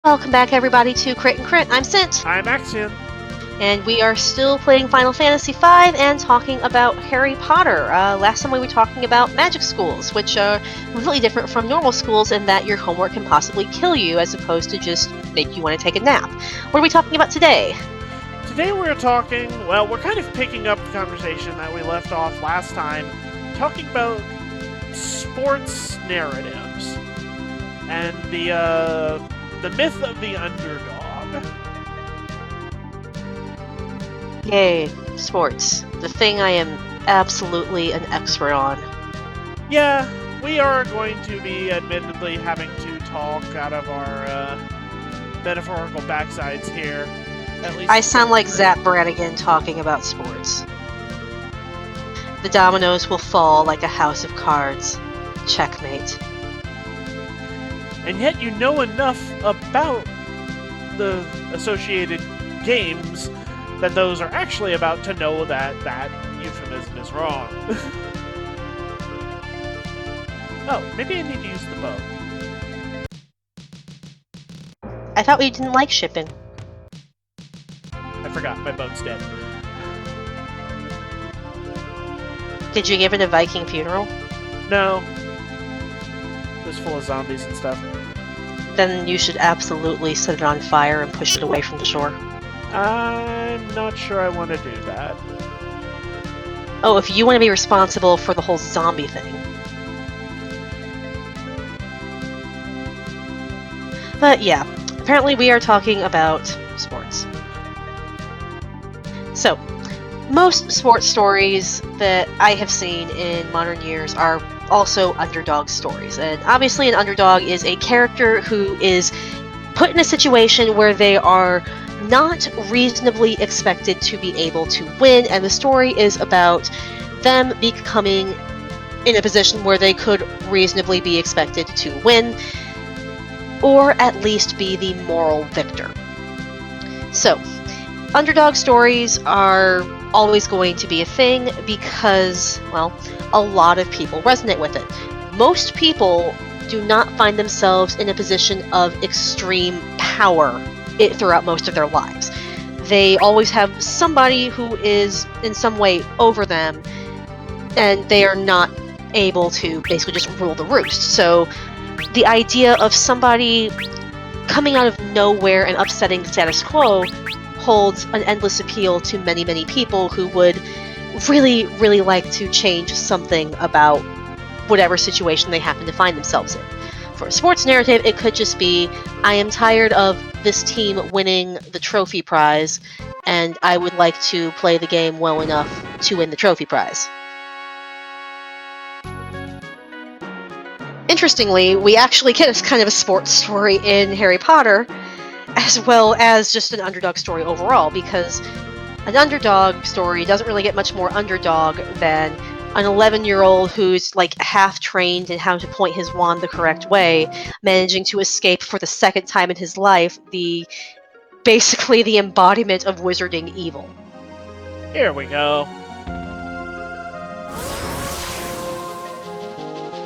Welcome back, everybody, to Crit and Crit. I'm Scint, I'm Axion. and we are still playing Final Fantasy V and talking about Harry Potter. Last time we were talking about magic schools, which are completely different from normal schools in that your homework can possibly kill you as opposed to just make you want to take a nap. What are we talking about today? Today we're talking, well, we're kind of picking up the conversation that we left off last time, talking about sports narratives and the myth of the underdog. Yay, sports. The thing I am absolutely an expert on. Yeah, we are going to be admittedly having to talk out of our metaphorical backsides here. At least I sound like Zap Brannigan talking about sports. The dominoes will fall like a house of cards. Checkmate. And yet you know enough about the associated games that those are actually about to know that that euphemism is wrong. Oh, maybe I need to use the bow. I thought we didn't like shipping. I forgot, my bow's dead. Did you give it a Viking funeral? No. It was full of zombies and stuff. Then you should absolutely set it on fire and push it away from the shore. I'm not sure I want to do that. Oh, if you want to be responsible for the whole zombie thing. But yeah, apparently we are talking about sports. So, most sports stories that I have seen in modern years are also underdog stories. And obviously an underdog is a character who is put in a situation where they are not reasonably expected to be able to win, and the story is about them becoming in a position where they could reasonably be expected to win, or at least be the moral victor. So, underdog stories are always going to be a thing because, well, a lot of people resonate with it. Most people do not find themselves in a position of extreme power throughout most of their lives. They always have somebody who is in some way over them, and they are not able to basically just rule the roost. So the idea of somebody coming out of nowhere and upsetting the status quo holds an endless appeal to many, many people who would really, really like to change something about whatever situation they happen to find themselves in. For a sports narrative, it could just be, I am tired of this team winning the trophy prize, and I would like to play the game well enough to win the trophy prize. Interestingly, we actually get a kind of a sports story in Harry Potter, as well as just an underdog story overall, because an underdog story doesn't really get much more underdog than an 11-year-old who's like half trained in how to point his wand the correct way, managing to escape for the second time in his life basically the embodiment of wizarding evil. Here we go.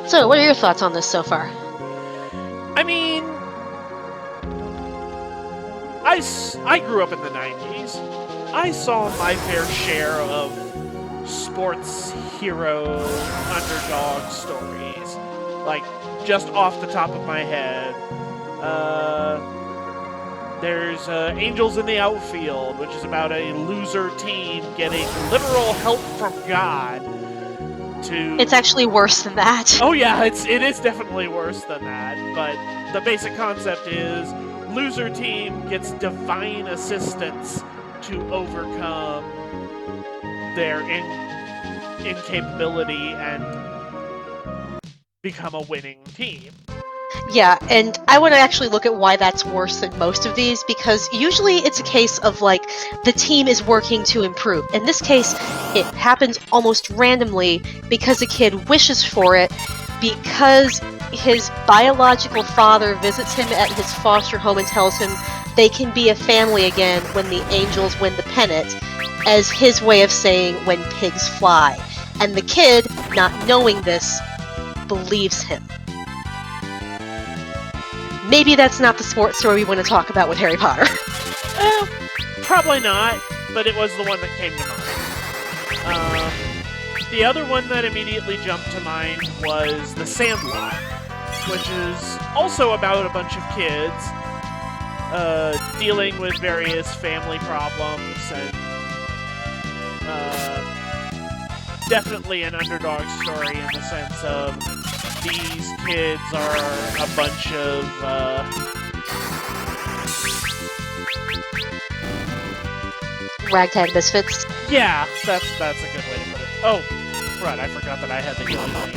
So, what are your thoughts on this so far? I mean, I grew up in the 90s. I saw my fair share of sports hero underdog stories. Like, just off the top of my head. There's Angels in the Outfield, which is about a loser team getting literal help from God to... It's actually worse than that. Oh yeah, it is definitely worse than that, but the basic concept is loser team gets divine assistance to overcome their incapability and become a winning team. Yeah, and I want to actually look at why that's worse than most of these, because usually it's a case of, like, the team is working to improve. In this case, it happens almost randomly because a kid wishes for it, because his biological father visits him at his foster home and tells him they can be a family again when the angels win the pennant, as his way of saying when pigs fly. And the kid, not knowing this, believes him. maybe that's not the sports story we want to talk about with Harry Potter. Probably not, but it was the one that came to mind. The other one that immediately jumped to mind was The Sandlot, which is also about a bunch of kids dealing with various family problems and definitely an underdog story in the sense of these kids are a bunch of Ragtag misfits. yeah, that's a good way to put it. Oh, right, I forgot that I had the healing thing.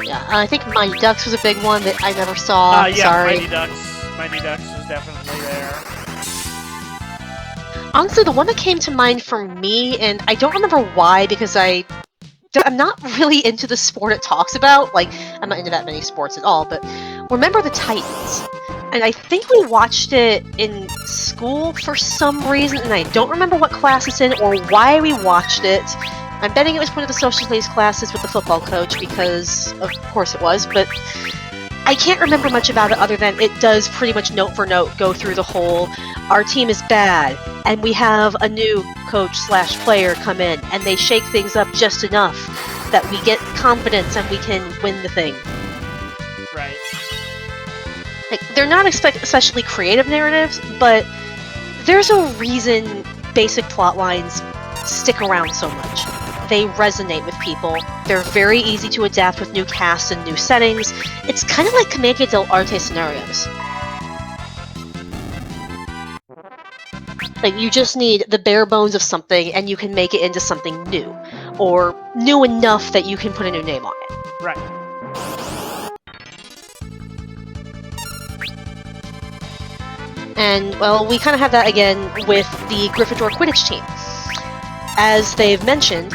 Yeah, I think Mighty Ducks was a big one that I never saw. Yeah, Sorry. Mighty Ducks was definitely there. Honestly, the one that came to mind for me, and I don't remember why, because I'm not really into the sport it talks about. Like, I'm not into that many sports at all, but Remember the Titans. And I think we watched it in school for some reason, and I don't remember what class it's in or why we watched it. I'm betting it was one of the social studies classes with the football coach, because of course it was, but I can't remember much about it other than it does pretty much note for note go through the whole, our team is bad, and we have a new coach/player come in, and they shake things up just enough that we get confidence and we can win the thing. Right. Like, they're not especially creative narratives, but there's a reason basic plot lines stick around so much. They resonate with people. They're very easy to adapt with new casts and new settings. It's kind of like Commedia dell'arte scenarios. Like, you just need the bare bones of something and you can make it into something new. Or new enough that you can put a new name on it. Right. And, well, we kind of have that again with the Gryffindor Quidditch team. As they've mentioned,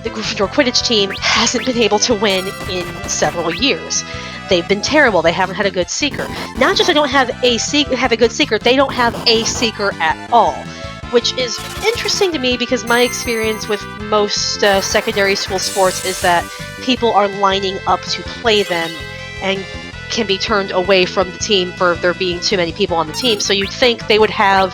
the Gryffindor Quidditch team hasn't been able to win in several years. They've been terrible. They haven't had a good seeker. Not just they don't have a good seeker, they don't have a seeker at all. Which is interesting to me because my experience with most secondary school sports is that people are lining up to play them and can be turned away from the team for there being too many people on the team. So you'd think they would have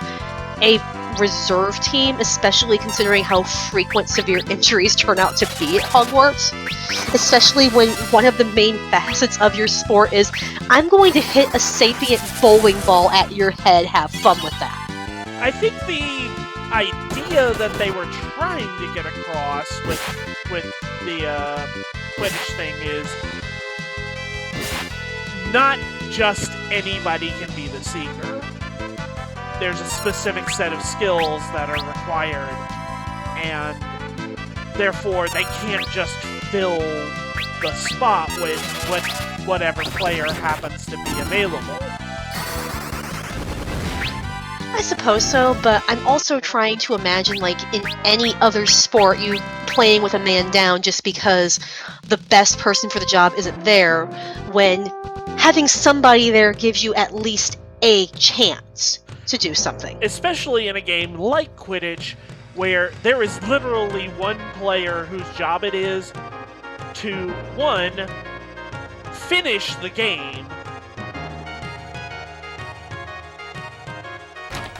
a reserve team, especially considering how frequent severe injuries turn out to be at Hogwarts. Especially when one of the main facets of your sport is, I'm going to hit a sapient bowling ball at your head, have fun with that. I think the idea that they were trying to get across with the Quidditch thing is not just anybody can be the seeker. There's a specific set of skills that are required, and therefore they can't just fill the spot with whatever player happens to be available. I suppose so, but I'm also trying to imagine, like, in any other sport, you playing with a man down just because the best person for the job isn't there, when having somebody there gives you at least a chance to do something. Especially in a game like Quidditch, where there is literally one player whose job it is to, one, finish the game,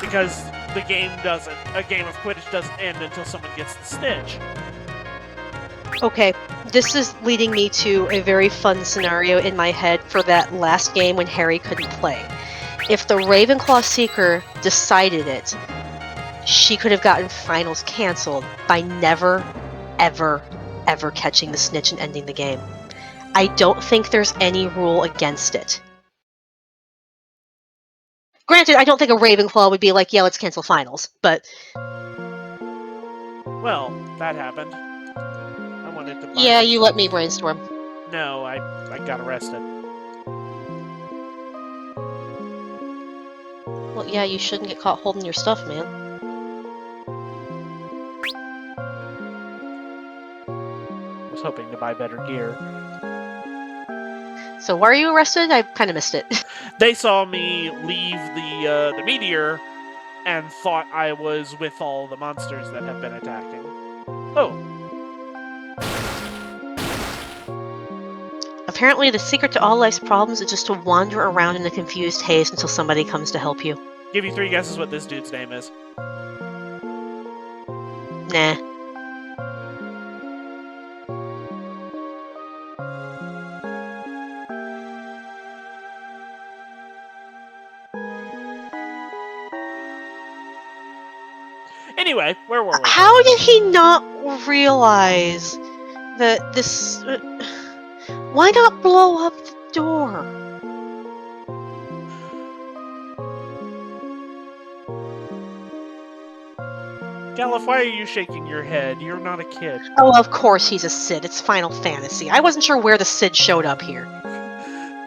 because a game of Quidditch doesn't end until someone gets the snitch. Okay, this is leading me to a very fun scenario in my head for that last game when Harry couldn't play. If the Ravenclaw Seeker decided it, she could have gotten finals canceled by never, ever, ever catching the snitch and ending the game. I don't think there's any rule against it. Granted, I don't think a Ravenclaw would be like, yeah, let's cancel finals, but... Well, that happened. I wanted to buy yeah, you let me brainstorm. No, I got arrested. Well, yeah, you shouldn't get caught holding your stuff, man. I was hoping to buy better gear. So why are you arrested? I kind of missed it. They saw me leave the meteor and thought I was with all the monsters that have been attacking. Oh. Apparently, the secret to all life's problems is just to wander around in a confused haze until somebody comes to help you. Give you 3 guesses what this dude's name is. Nah. Anyway, where were we? How did he not realize that this... why not blow up the door? Galif, why are you shaking your head? You're not a kid. Oh, of course he's a Cid. It's Final Fantasy. I wasn't sure where the Cid showed up here.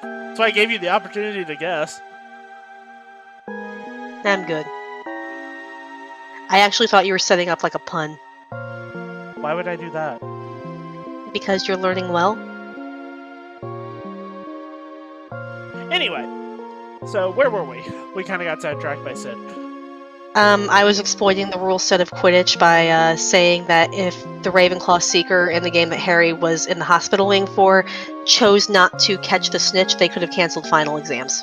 That's why I gave you the opportunity to guess. I'm good. I actually thought you were setting up like a pun. Why would I do that? Because you're learning well? Anyway, so where were we? We kind of got sidetracked by Cid. I was exploiting the rule set of Quidditch by saying that if the Ravenclaw Seeker in the game that Harry was in the hospital wing for chose not to catch the snitch, they could have canceled final exams.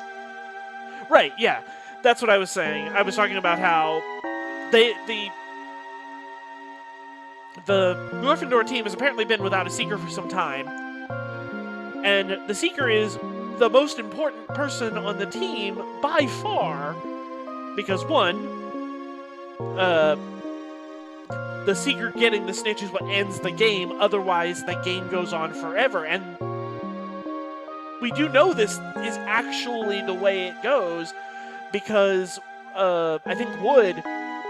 Right, yeah. That's what I was saying. I was talking about how the Gryffindor team has apparently been without a Seeker for some time. And the Seeker is the most important person on the team by far. Because one, the Seeker getting the snitch is what ends the game. Otherwise, the game goes on forever. And we do know this is actually the way it goes because I think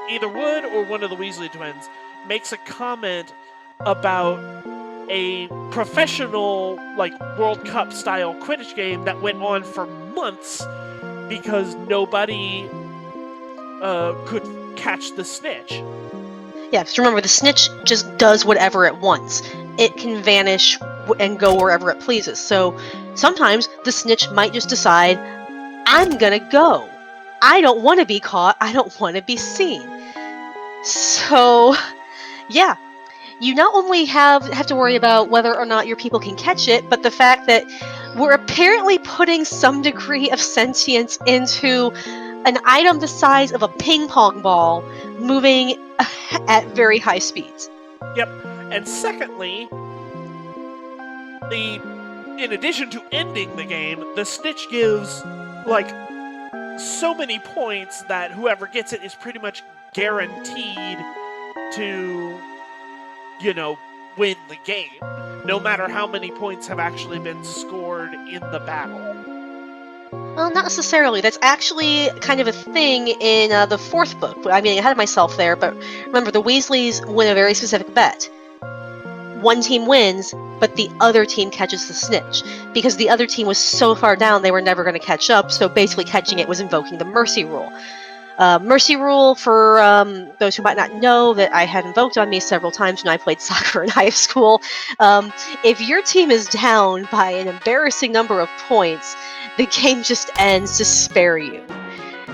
either Wood or one of the Weasley twins makes a comment about a professional, like, World Cup style Quidditch game that went on for months because nobody could catch the snitch. Yeah, because remember, the snitch just does whatever it wants. It can vanish and go wherever it pleases. So sometimes the snitch might just decide, I'm gonna go. I don't want to be caught. I don't want to be seen. So, yeah. You not only have to worry about whether or not your people can catch it, but the fact that we're apparently putting some degree of sentience into an item the size of a ping pong ball moving at very high speeds. Yep. And secondly, in addition to ending the game, the snitch gives, like, so many points that whoever gets it is pretty much guaranteed to, win the game, no matter how many points have actually been scored in the battle. Well, not necessarily. That's actually kind of a thing in the fourth book. I mean, I had myself there, but remember, the Weasleys win a very specific bet. One team wins, but the other team catches the snitch. Because the other team was so far down, they were never going to catch up, so basically catching it was invoking the Mercy Rule. Mercy Rule, for those who might not know, that I had invoked on me several times when I played soccer in high school. If your team is down by an embarrassing number of points, the game just ends to spare you.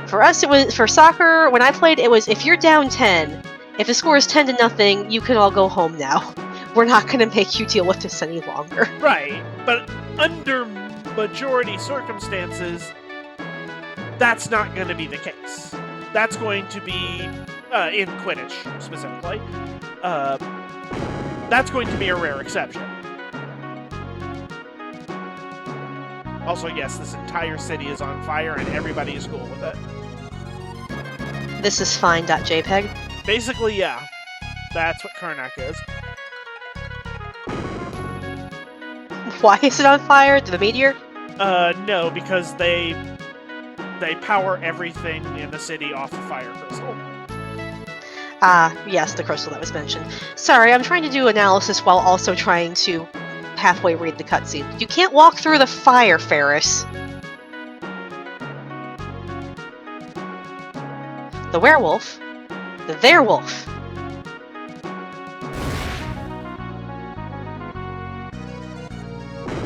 For us, it was, for soccer, when I played, it was, if you're down 10, if the score is 10-0, you can all go home now. We're not going to make you deal with this any longer. Right, but under majority circumstances, that's not going to be the case. That's going to be, in Quidditch specifically, that's going to be a rare exception. Also, yes, this entire city is on fire and everybody is cool with it. This is fine.jpg. Basically, yeah. That's what Karnak is. Why is it on fire? The meteor? No, because they power everything in the city off the fire crystal. Ah, yes, the crystal that was mentioned. Sorry, I'm trying to do analysis while also trying to halfway read the cutscene. You can't walk through the fire, Ferris. The werewolf? The werewolf.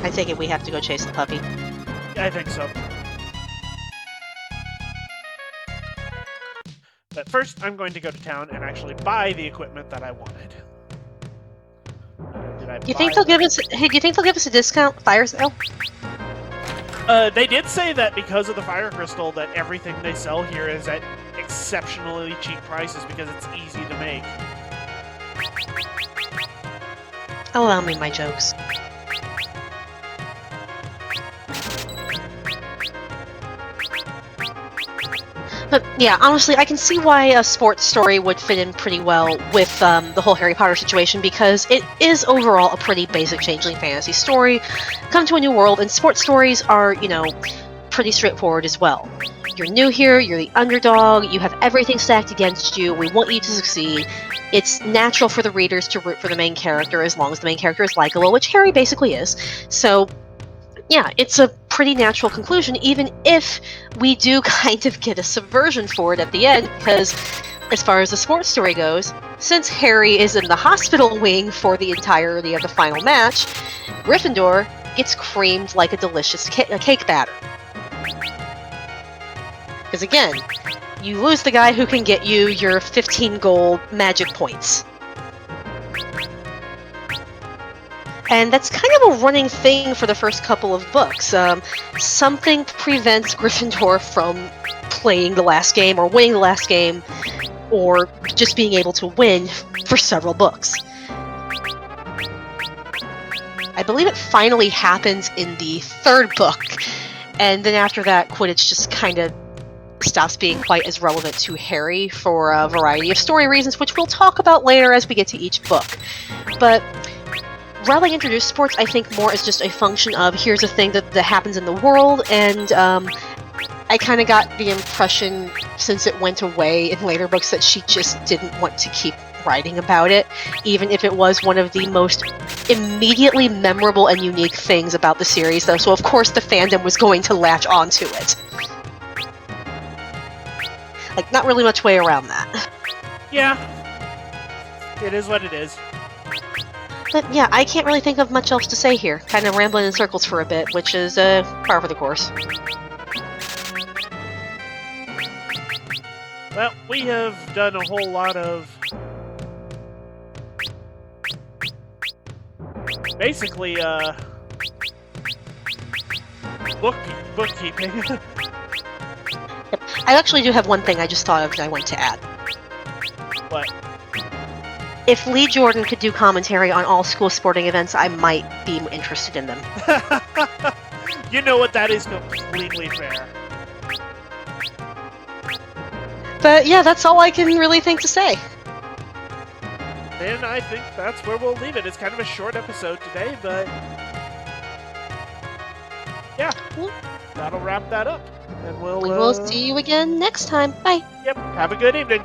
I take it we have to go chase the puppy. I think so. But first, I'm going to go to town and actually buy the equipment that I wanted. Do I You buy think they'll them? give us? Hey, do you think they'll give us a discount fire sale? They did say that because of the fire crystal, that everything they sell here is at exceptionally cheap prices because it's easy to make. Allow me my jokes. But yeah, honestly, I can see why a sports story would fit in pretty well with the whole Harry Potter situation because it is overall a pretty basic changeling fantasy story. Come to a new world, and sports stories are, pretty straightforward as well. You're new here, you're the underdog, you have everything stacked against you, we want you to succeed. It's natural for the readers to root for the main character as long as the main character is likable, which Harry basically is. So yeah, it's a pretty natural conclusion, even if we do kind of get a subversion for it at the end, because as far as the sports story goes, since Harry is in the hospital wing for the entirety of the final match, Gryffindor gets creamed like a delicious cake batter. Because again, you lose the guy who can get you your 15 gold magic points. And that's kind of a running thing for the first couple of books. Something prevents Gryffindor from playing the last game, or winning the last game, or just being able to win for several books. I believe it finally happens in the third book, and then after that, Quidditch just kind of stops being quite as relevant to Harry for a variety of story reasons, which we'll talk about later as we get to each book. But Rowling introduced sports, I think, more as just a function of here's a thing that happens in the world, and I kind of got the impression, since it went away in later books, that she just didn't want to keep writing about it, even if it was one of the most immediately memorable and unique things about the series, though, so of course the fandom was going to latch onto it. Like, not really much way around that. Yeah. It is what it is. But yeah, I can't really think of much else to say here. Kind of rambling in circles for a bit, which is par for the course. Well, we have done a whole lot of basically bookkeeping. Yep. I actually do have one thing I just thought of that I want to add. What? If Lee Jordan could do commentary on all school sporting events, I might be interested in them. You know what? That is completely fair. But yeah, that's all I can really think to say. And I think that's where we'll leave it. It's kind of a short episode today, but yeah, that'll wrap that up. And We will see you again next time. Bye. Yep, have a good evening.